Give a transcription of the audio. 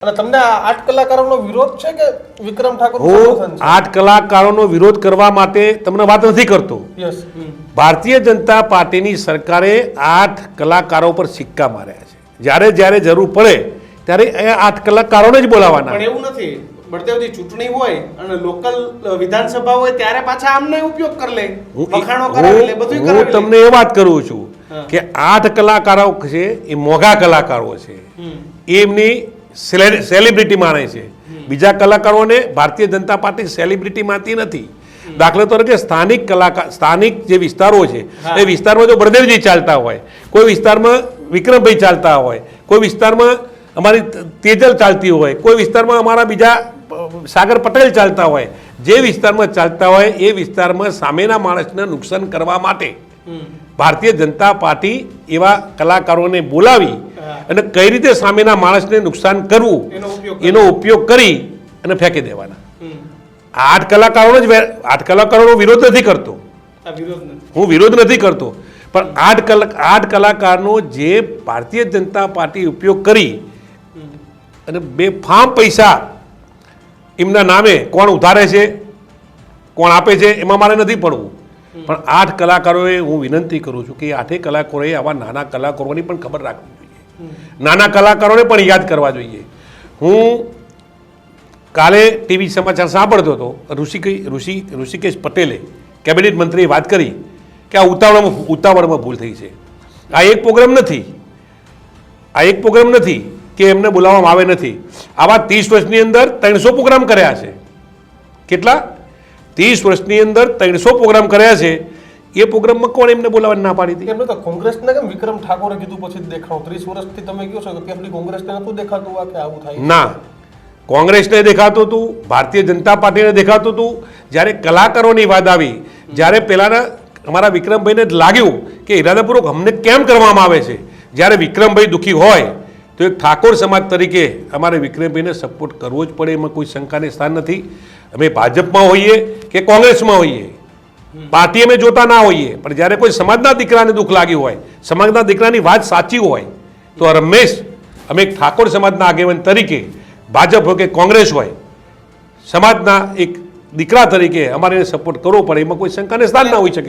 અને તમને આ 8 કલાકારોનો વિરોધ છે કે વિક્રમ ઠાકોર હું 8 કલાકારોનો વિરોધ કરવા માટે તમને વાત નથી કરતો. યસ ભારતીય જનતા પાર્ટીની સરકારે 8 કલાકારો પર સિક્કા માર્યા છે. જ્યારે જ્યારે જરૂર પડે ત્યારે એ 8 કલાકારોને જ બોલાવવાના. પણ એવું નથી, બળદેવજી ચૂંટણી હોય અને લોકલ વિધાનસભા હોય ત્યારે પાછા આમને ઉપયોગ કરી લે, વખાણો કરાવી લે, બધું હું કરાવી લે. તમને એ વાત કરું છું કે 8 કલાકારો છે એ મોંઘા કલાકારો છે, એમની સેલિબ્રિટી માને છે. બીજા કલાકારોને ભારતીય જનતા પાર્ટી સેલિબ્રિટી માનતી નથી. દાખલા તરીકે સ્થાનિક કલાકાર, સ્થાનિક જે વિસ્તારો છે એ વિસ્તારમાં જો બળદેવજી ચાલતા હોય, કોઈ વિસ્તારમાં વિક્રમભાઈ ચાલતા હોય, કોઈ વિસ્તારમાં અમારી તેજલ ચાલતી હોય, કોઈ વિસ્તારમાં અમારા બીજા સાગર પટેલ ચાલતા હોય, જે વિસ્તારમાં ચાલતા હોય એ વિસ્તારમાં સામેના માણસને નુકસાન કરવા માટે ભારતીય જનતા પાર્ટી એવા કલાકારોને બોલાવી અને કઈ રીતે સામેના માણસને નુકસાન કરવું એનો ઉપયોગ કરી અને ફેંકી દેવાના. 8 કલાકારોનો જ 8 કલાકારોનો વિરોધ નથી કરતો, હું વિરોધ નથી કરતો, પણ 8 કલાકારનો જે ભારતીય જનતા પાર્ટી ઉપયોગ કરી અને બેફામ પૈસા એમના નામે કોણ ઉધારે છે, કોણ આપે છે, એમાં મારે નથી પડવું. પણ 8 કલાકારોએ હું વિનંતી કરું છું કે 8 કલાકારોએ આવા નાના કલાકારોની પણ ખબર રાખવી જોઈએ, નાના કલાકારોને પણ યાદ કરવા જોઈએ. હું કાલે ટીવી સમાચાર સાંભળતો હતો, ઋષિકેશ પટેલે કેબિનેટ મંત્રીએ વાત કરી કે આ ઉતાવળમાં ભૂલ થઈ છે. આ એક પ્રોગ્રામ નથી કે એમને બોલાવવામાં આવે નથી. આવા 30 વર્ષની અંદર 300 પ્રોગ્રામ કર્યા છે. કેટલા? 30 વર્ષની અંદર 300 પ્રોગ્રામ કર્યા છે. એ પ્રોગ્રામમાં કોણ એમને બોલાવવાની ના પાડી હતી? એમને તો કોંગ્રેસને કેમ વિક્રમ ઠાકોરે કીધું પછી દેખાવ 30 વર્ષથી તમે કહો છો કે કેમ કોંગ્રેસને નતું દેખાતું આ કે આવું થાય? ના, કોંગ્રેસને દેખાતું હતું, ભારતીય જનતા પાર્ટીને દેખાતું હતું. જ્યારે કલાકારોની વાત આવી, જ્યારે પહેલાના અમારા વિક્રમભાઈને લાગ્યું કે ઇરાદાપૂર્વક અમને કેમ કરવામાં આવે છે, જ્યારે વિક્રમભાઈ દુઃખી હોય તો એક ઠાકોર સમાજ તરીકે અમારે વિક્રમભાઈને સપોર્ટ કરવો જ પડે, એમાં કોઈ શંકાને સ્થાન નથી. અમે ભાજપમાં હોઈએ કે કોંગ્રેસમાં હોઈએ, પાર્ટી અમે જોતા ના હોઈએ, પણ જ્યારે કોઈ સમાજના દીકરાને દુઃખ લાગ્યું હોય, સમાજના દીકરાની વાત સાચી હોય તો રમેશ અમે એક ઠાકોર સમાજના આગેવાન તરીકે, ભાજપ હોય કે કોંગ્રેસ હોય, સમાજના એક દીકરા તરીકે અમારે સપોર્ટ કરવો પડે, એમાં કોઈ શંકાને સ્થાન ના હોઈ શકે.